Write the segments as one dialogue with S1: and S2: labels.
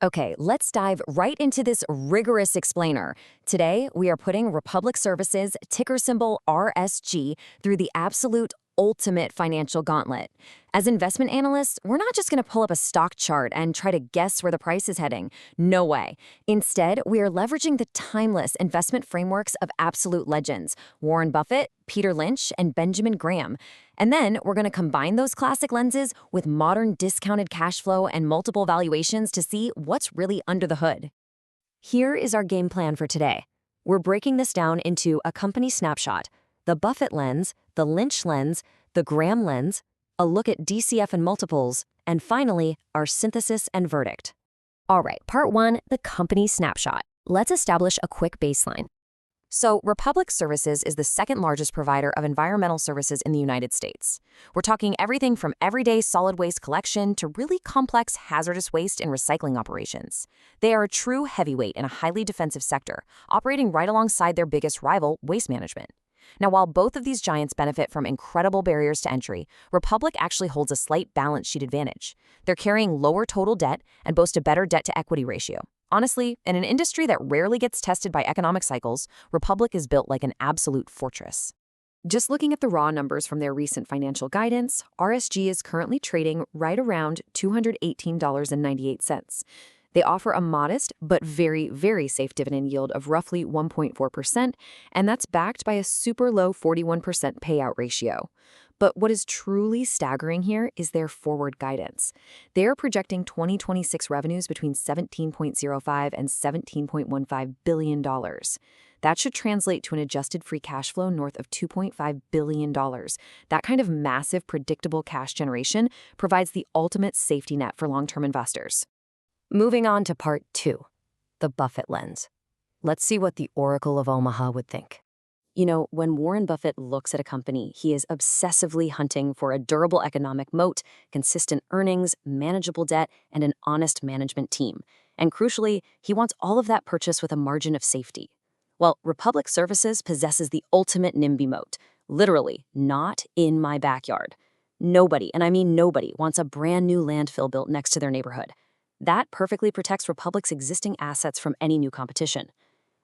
S1: Okay, let's dive right into this rigorous explainer. Today, we are putting Republic Services, ticker symbol RSG, through the absolute ultimate financial gauntlet. As investment analysts, we're not just going to pull up a stock chart and try to guess where the price is heading. No way. Instead, we are leveraging the timeless investment frameworks of absolute legends Warren Buffett, Peter Lynch, and Benjamin Graham. And then we're going to combine those classic lenses with modern discounted cash flow and multiple valuations to see what's really under the hood. Here is our game plan for today. We're breaking this down into a company snapshot, the Buffett lens, the Lynch lens, the Graham lens, a look at DCF and multiples, and finally, our synthesis and verdict. All right, part one, the company snapshot. Let's establish a quick baseline. So, Republic Services is the second largest provider of environmental services in the United States. We're talking everything from everyday solid waste collection to really complex hazardous waste and recycling operations. They are a true heavyweight in a highly defensive sector, operating right alongside their biggest rival, Waste Management. Now, while both of these giants benefit from incredible barriers to entry, Republic actually holds a slight balance sheet advantage. They're carrying lower total debt and boast a better debt-to-equity ratio. Honestly, in an industry that rarely gets tested by economic cycles, Republic is built like an absolute fortress. Just looking at the raw numbers from their recent financial guidance, RSG is currently trading right around $218.98. They offer a modest but very, very safe dividend yield of roughly 1.4%, and that's backed by a super low 41% payout ratio. But what is truly staggering here is their forward guidance. They are projecting 2026 revenues between $17.05 and $17.15 billion. That should translate to an adjusted free cash flow north of $2.5 billion. That kind of massive, predictable cash generation provides the ultimate safety net for long-term investors. Moving on to part two, the Buffett lens. Let's see what the Oracle of Omaha would think. You know, when Warren Buffett looks at a company, he is obsessively hunting for a durable economic moat, consistent earnings, manageable debt, and an honest management team. And crucially, he wants all of that purchased with a margin of safety. Well, Republic Services possesses the ultimate NIMBY moat. Literally, not in my backyard. Nobody, and I mean nobody, wants a brand new landfill built next to their neighborhood. That perfectly protects Republic's existing assets from any new competition.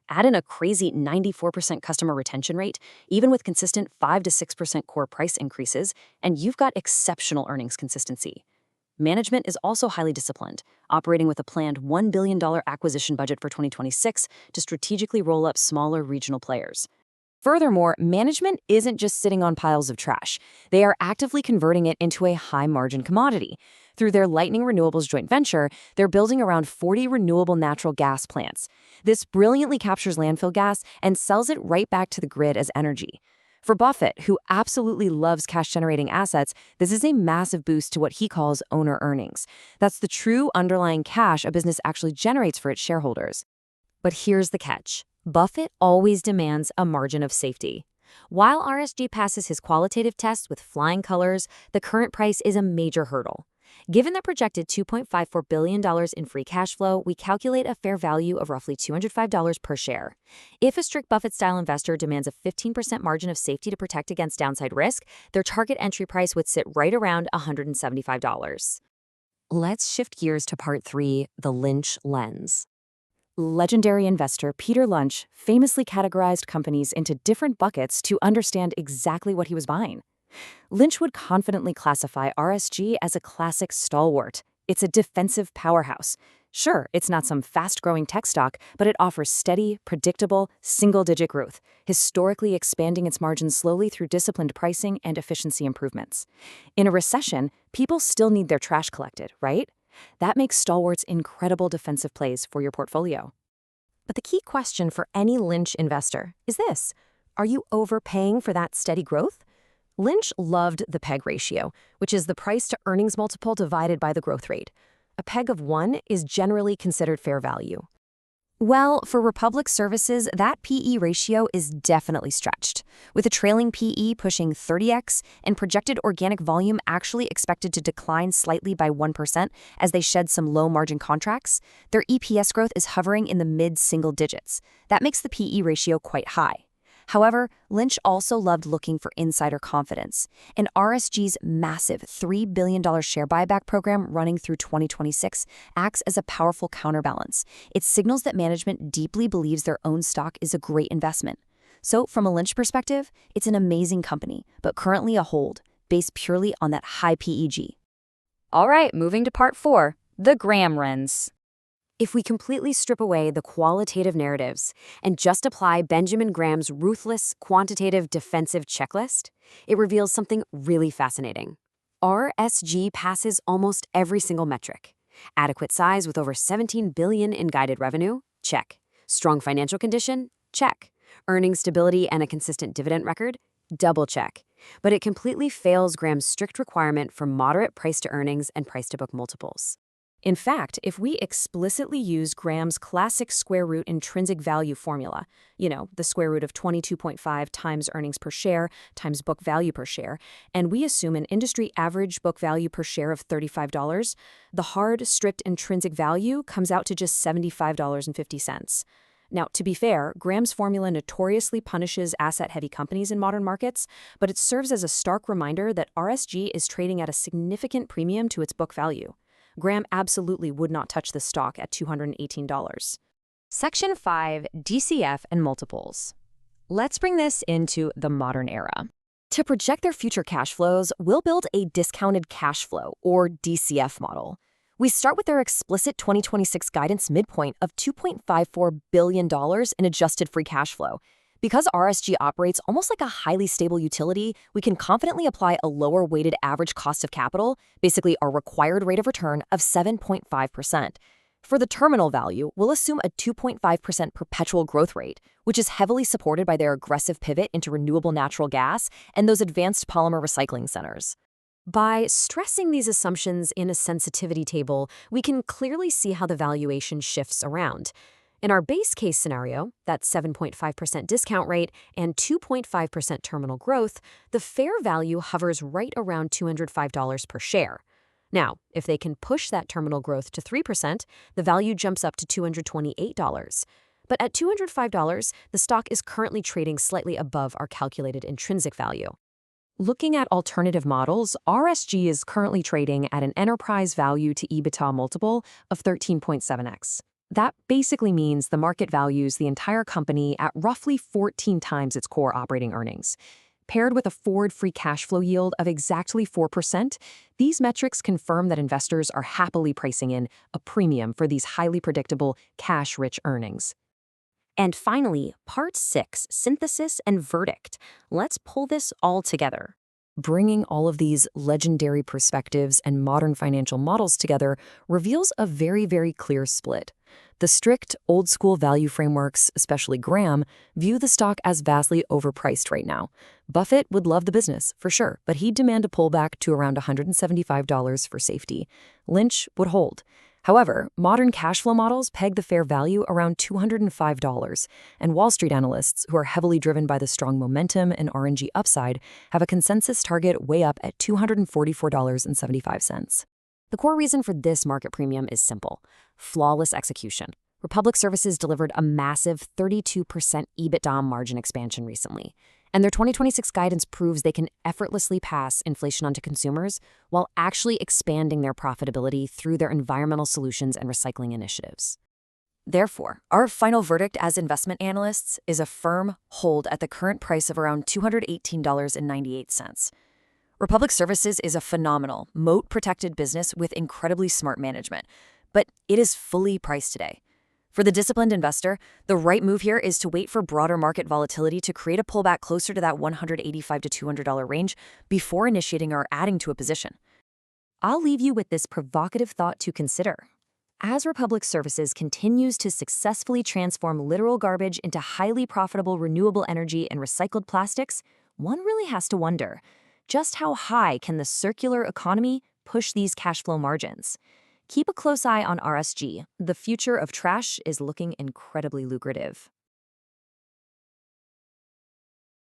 S1: Add in a crazy 94% customer retention rate, even with consistent 5 to 6% core price increases, and you've got exceptional earnings consistency. Management is also highly disciplined, operating with a planned $1 billion acquisition budget for 2026 to strategically roll up smaller regional players. Furthermore, management isn't just sitting on piles of trash. They are actively converting it into a high-margin commodity. Through their Lightning Renewables joint venture, they're building around 40 renewable natural gas plants. This brilliantly captures landfill gas and sells it right back to the grid as energy. For Buffett, who absolutely loves cash-generating assets, this is a massive boost to what he calls owner earnings. That's the true underlying cash a business actually generates for its shareholders. But here's the catch. Buffett always demands a margin of safety. While RSG passes his qualitative tests with flying colors, the current price is a major hurdle. Given the projected $2.54 billion in free cash flow, we calculate a fair value of roughly $205 per share. If a strict Buffett-style investor demands a 15% margin of safety to protect against downside risk, their target entry price would sit right around $175. Let's shift gears to part three, the Lynch lens. Legendary investor Peter Lynch famously categorized companies into different buckets to understand exactly what he was buying. Lynch would confidently classify RSG as a classic stalwart. It's a defensive powerhouse. Sure, it's not some fast-growing tech stock, but it offers steady, predictable, single-digit growth, historically expanding its margins slowly through disciplined pricing and efficiency improvements. In a recession, people still need their trash collected, right? That makes stalwarts incredible defensive plays for your portfolio. But the key question for any Lynch investor is this: are you overpaying for that steady growth? Lynch loved the PEG ratio, which is the price to earnings multiple divided by the growth rate. A PEG of 1 is generally considered fair value. Well, for Republic Services, that PE ratio is definitely stretched, with a trailing PE pushing 30x and projected organic volume actually expected to decline slightly by 1% as they shed some low-margin contracts. Their EPS growth is hovering in the mid-single digits. That makes the PE ratio quite high.
S2: However, Lynch also loved looking for insider confidence, and RSG's massive $3 billion share buyback program running through 2026 acts as a powerful counterbalance. It signals that management deeply believes their own stock is a great investment. So, from a Lynch perspective, it's an amazing company, but currently a hold, based purely on that high PEG.
S3: All right, moving to part 4, the Graham Rents.
S1: If we completely strip away the qualitative narratives and just apply Benjamin Graham's ruthless quantitative defensive checklist, it reveals something really fascinating. RSG passes almost every single metric. Adequate size with over $17 billion in guided revenue? Check. Strong financial condition? Check. Earning stability and a consistent dividend record? Double check. But it completely fails Graham's strict requirement for moderate price-to-earnings and price-to-book multiples. In fact, if we explicitly use Graham's classic square root intrinsic value formula, the square root of 22.5 times earnings per share times book value per share, and we assume an industry average book value per share of $35, the hard, stripped intrinsic value comes out to just $75.50. Now, to be fair, Graham's formula notoriously punishes asset-heavy companies in modern markets, but it serves as a stark reminder that RSG is trading at a significant premium to its book value. Graham absolutely would not touch the stock at $218.
S3: Section 5, DCF and multiples. Let's bring this into the modern era.
S1: To project their future cash flows, we'll build a discounted cash flow, or DCF model. We start with their explicit 2026 guidance midpoint of $2.54 billion in adjusted free cash flow. Because RSG operates almost like a highly stable utility, we can confidently apply a lower weighted average cost of capital, basically our required rate of return of 7.5%. For the terminal value, we'll assume a 2.5% perpetual growth rate, which is heavily supported by their aggressive pivot into renewable natural gas and those advanced polymer recycling centers. By stressing these assumptions in a sensitivity table, we can clearly see how the valuation shifts around. In our base case scenario, that 7.5% discount rate and 2.5% terminal growth, the fair value hovers right around $205 per share. Now, if they can push that terminal growth to 3%, the value jumps up to $228. But at $205, the stock is currently trading slightly above our calculated intrinsic value. Looking at alternative models, RSG is currently trading at an enterprise value to EBITDA multiple of 13.7x. That basically means the market values the entire company at roughly 14 times its core operating earnings. Paired with a forward free cash flow yield of exactly 4%, these metrics confirm that investors are happily pricing in a premium for these highly predictable, cash-rich earnings.
S2: And finally, part 6, synthesis and verdict. Let's pull this all together.
S1: Bringing all of these legendary perspectives and modern financial models together reveals a very, very clear split. The strict, old-school value frameworks, especially Graham, view the stock as vastly overpriced right now. Buffett would love the business, for sure, but he'd demand a pullback to around $175 for safety. Lynch would hold. However, modern cash flow models peg the fair value around $205, and Wall Street analysts, who are heavily driven by the strong momentum and RNG upside, have a consensus target way up at $244.75. The core reason for this market premium is simple: flawless execution. Republic Services delivered a massive 32% EBITDA margin expansion recently, and their 2026 guidance proves they can effortlessly pass inflation onto consumers while actually expanding their profitability through their environmental solutions and recycling initiatives. Therefore, our final verdict as investment analysts is a firm hold at the current price of around $218.98. Republic Services is a phenomenal, moat-protected business with incredibly smart management, but it is fully priced today. For the disciplined investor, the right move here is to wait for broader market volatility to create a pullback closer to that $185 to $200 range before initiating or adding to a position. I'll leave you with this provocative thought to consider. As Republic Services continues to successfully transform literal garbage into highly profitable renewable energy and recycled plastics, one really has to wonder, just how high can the circular economy push these cash flow margins? Keep a close eye on RSG. The future of trash is looking incredibly lucrative.